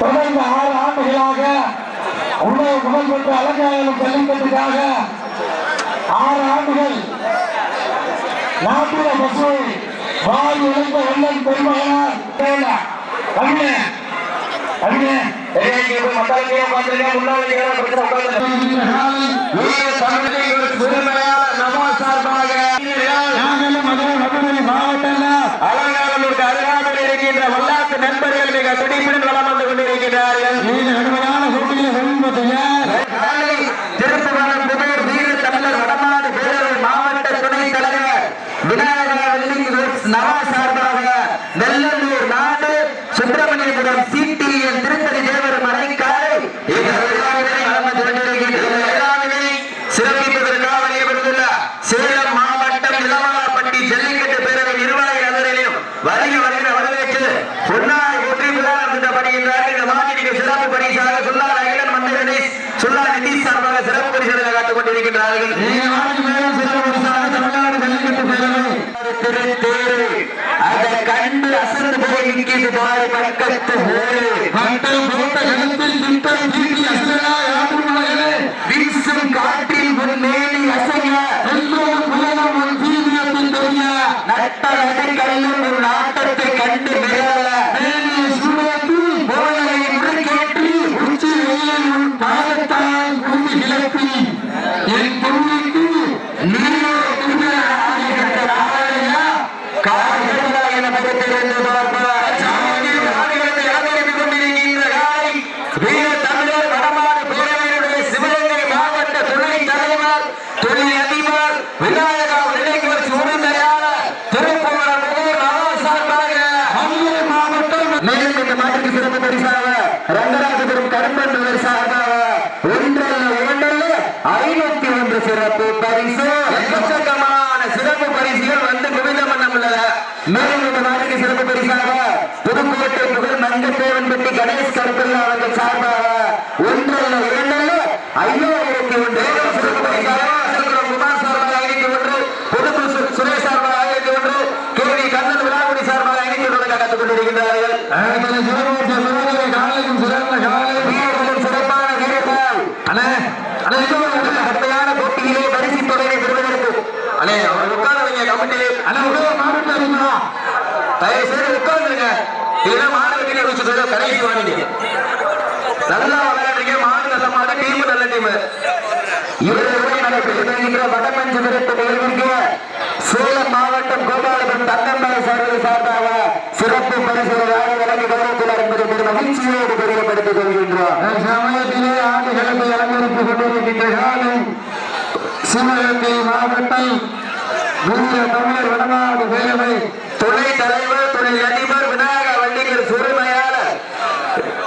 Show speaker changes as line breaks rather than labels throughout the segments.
தொடர்ந்து 6 ஆண்டுகளாக உணவு புகழ் பெற்ற அலங்காரம் ஜல்லிக்கட்டுக்காக 6 ஆண்டுகள் நாட்டில பசு வாய் உழைத்த வெள்ளம் பெருமகனார்
அலங்காநல்லூருக்கு அருகாமையில் இருக்கின்ற வல்லாத்து நண்பர்கள் மிக துடிப்புடன் வளம் வந்து கொண்டிருக்கிறார்கள். திருப்புவனம் புதூர் வீர தமிழர் வடமாடு பேரவை மாவட்ட துணைத் தலைவர் விநாயகர் நவா சார்பாக நெல்லூர் நாடு சுப்பிரமணியபுரம் சிடிஎன் திருப்பதி தேவர் மறைக்காலை சிறப்பிப்பதற்காக ஏற்பட்டுள்ள சேலம் மாவட்டம் இளவலாப்பட்டி ஜல்லிக்கட்டு பேரவை நிர்வாகி நகரிலும் வருக வரவேற்று பொன்னாடி ஒற்றி விழாவில் திட்டப்படுகின்றார்கள். இந்த மாநில சிறப்பு பரிசாக சொல்லார் அகிலன் மண்டல சொல்லார் நிதி சார்பாக சிறப்பு பரிசுகளை காத்துக் கொண்டிருக்கின்றார்கள். அதை கண்டு அசந்து போய் நிற்கிது பாரு பக்கத்து வீசும் காற்றில் ஒரு மேலி அசைய நட்ட நடுக்கல்லும் ஒரு நாட்டத்தை கண்டு மிரள போலை முறைக்கேற்றி உச்சி வெயில் உன் பாதத்தால் பூமி கிளப்பி என் பொருளுக்கு நீரோ சிறப்பு பரிசு எக்கச்சக்கமான சிறப்பு பரிசுகள் வந்து குவிந்த மன்னம் உள்ளது. மேலும் இந்த நாட்டுக்கு சிறப்பு பரிசாக புதுக்கோட்டை புகழ் மங்கத்தேவன்பட்டி கணேஷ் கருப்பல்லா அவர்கள் சார்பாக 1 அல்ல 2 அல்ல 5001 சிறப்பு பரிசாக குமார் சார்பாக 501, புதுப்பு சுரேஷ் சார்பாக 501, கேவி கண்ணன் விழாக்குடி சார்பாக 501 கற்றுக் கொண்டிருக்கின்றார்கள். சிறப்பான வீரர்கள் கடுமையான போட்டியிலே பரிசு தொகையை பெறுவதற்கு அண்ணே அவர் உட்கார்ந்துங்க கமிட்டியிலே தயவு செய்து உட்கார்ந்துருங்க. இதெல்லாம் மாணவர்களே வச்சு சொல்ல கடைசி வாங்கினீங்க நல்லா விளையாடுறீங்க. மாடு நல்ல மாடு, டீம் நல்ல டீம். இவர்களுடைய நடைபெறுகின்ற வடமஞ்சு விரட்டு நிகழ்விற்கு சேலம் மாவட்டம் கோபாலபுரம் தங்கம்பாய் சார்பில் சார்பாக சிறப்பு பரிசுகளாக வழங்கி கௌரவத்தில் என்பது பெரும் மகிழ்ச்சியோடு பெருமைப்படுத்திக் கொள்கின்றோம். சமயத்திலே ஆண்டுகளை அலங்கரித்துக் கொண்டிருக்கின்ற காலம் சிவகங்கை மாவட்டம் வீர தமிழர் வடநாடு பேரவை துணைத் தலைவர் துணை அதிபர் விநாயக வண்டிகள் சுருமையாளர்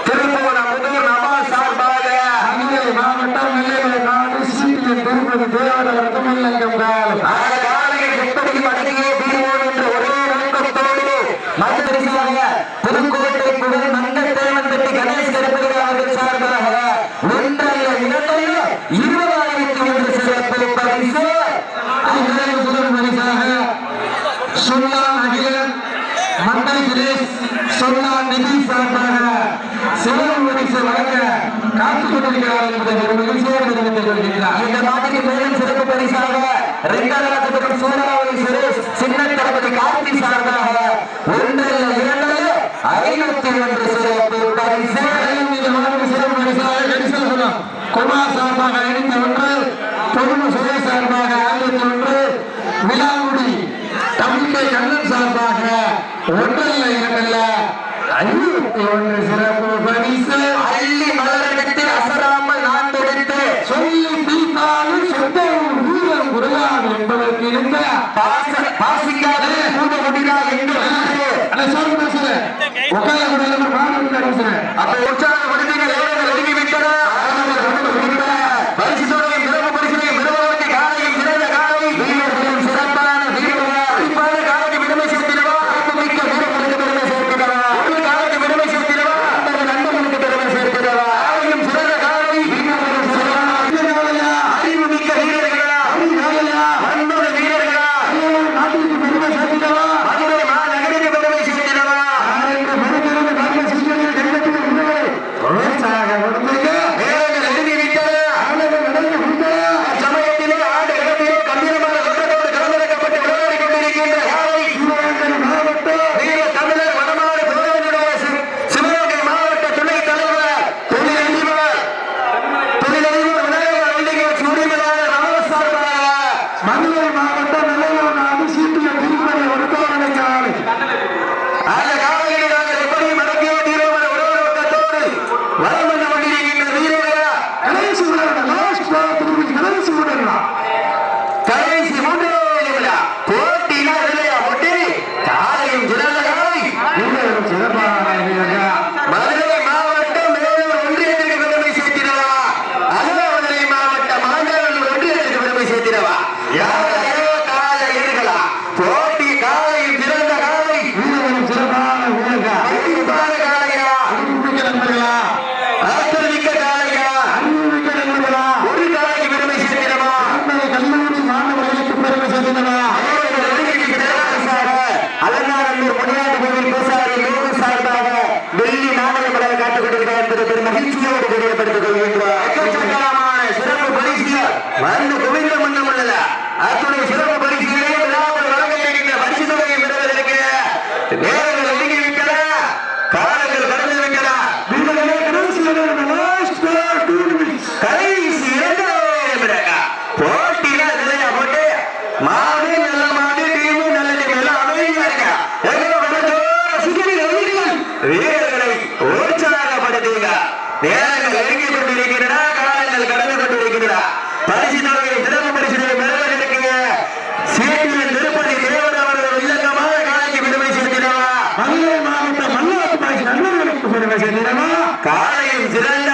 திருப்புவனம் புதூர் நமா சார்பாக மதுரை மாவட்டம் வெள்ளைமலை நாடு சிடிஎன் திருப்பதி தேவர ரத்தமல்லங்கம் மதுரை புதுக்கோட்டை புகழ் மங்கத்தேவன்பட்டி கணேஷ் கருப்பதி அவர்கள் சார்பாக 1 அல்ல 2 அல்ல 20,001 சிறப்பு பரிசு பரிசாக சொல்லான் அகிலன் மண்டல் சுரேஷ் சொல்லான் நிதி சார்பாக சிறப்பு பரிசு வழங்க காத்துக் கொண்டிருக்கிறார் என்பதை மகிழ்ச்சியோடு தெரிவித்துக் கொள்கிறார். இந்த மாதிரி மேலும் சிறப்பு பரிசாக 2,000 சூறாவளி சுரேஷ் சின்ன தளபதி கார்த்தி சார்பாக 1 அல்ல 2 அல்ல 501 சிறப்பு பரிசு சிறப்பு பரிசாக குமார் சார்பாக 501, பொருள் சுரேஷ் சார்பாக 501, விழாவுடி தமிழ்கை கண்ணன் சார்பாக 1 அல்ல 2 அல்ல 51 சிறப்பு பரிசு. அள்ளி மலரெடுத்து அசராமல் நான் எடுத்து சொல்லி தீர்த்தாலும் சொந்தம் வீரம் குறையாது என்பதற்கு இருந்த பாசிக்காத பூத முடியாது என்று அப்ப உற்சாகப்படுத்தீங்க ஒதுங்கி விட்டன பரிசு தொகையும் சிறப்பு பரிசுகளையும் பெறுவதற்கு காலையும் சிறந்த காலை வீரர்களும் சிறப்பான வீரர்கள் காலைக்கு விடுமை சேர்த்திடவா மிக்க வீரர்களுக்கு பெருமை சேர்த்திடவா ஒரு காலைக்கு விடுமை சேர்த்திடவா அந்த நண்பர்களுக்கு பெருமை சேர்த்திடவா காலையும் சிறந்த காலை அறிவு மிக்க வீரர்களா அன்புள்ள வீரர்களா நாட்டுக்கு பெருமை சேர்த்திடவா மதுரை மாநகருக்கு பெருமை சேர்த்திடவா கடைசி 3 நிமிடம் போட்டியில இல்லையா போட்டி காலையும் சிறந்த காலை மதுரை மாவட்டம் மேலூர் ஒன்றியத்திற்கு பெருமை சேர்த்திடவா அல்ல மதுரை மாவட்டம் மாந்தவர்கள் ஒன்றியத்திற்கு பெருமை சேர்த்திடவா யாரையோ காலை இருக்கலாம் போட்டி காலையும் சிறந்த காலை சிறப்பான காலையா ஆற்றல் மிக்க காலையா ஒரு காலைக்கு பெருமை சேர்த்திடவா கல்லூரி மாணவர்களுக்கு பெருமை சேர்த்திடவா அலங்காநல்லூர் முனியாண்டி கோவில் பூசாரி லோகு சார்பாக வெள்ளி நாணயப்படாக காத்துக் கொண்டிருக்கிறார் என்பது பெரும் மகிழ்ச்சியோடு தெரியப்படுத்திக் கொள்கின்றார். எக்கச்சக்கமான சிறப்பு பரிசுகள் வந்து குவிந்த முன்னம் உள்ளது. அத்துடைய சிறப்பு பரிசுகளே விழாவில் வழங்க இருக்கின்ற பரிசு தொகையை பெறுவதற்கு நேரங்கள் ஒதுங்கிவிட்டன, காலங்கள் கடந்து விட்டன. கடைசி 2 நிமிடங்கள் போட்டியில நிலையா போட்டு மாடு நல்ல மாடு டீமு நல்ல டீம் எல்லாம் அமைதியா இருக்க வீரர்களை உற்சாகப்படுத்துங்க. நேரங்கள் நெருங்கி கொண்டிருக்கின்றன, காலங்கள் கடந்து கொண்டிருக்கின்றன. பரிசு தொகையை சிறப்பு பரிசுகளை பெறுவதற்கு சீட்டில் திருப்பதி தேவர் அவர்கள் இல்லங்கமான காலைக்கு பெருமை சேர்த்திடவா மதுரை மாவட்டம் மல்லாத்து பாய்ச்சி நண்பர்களுக்கு பெருமை சேர்த்திடவா காலையும் சிறந்த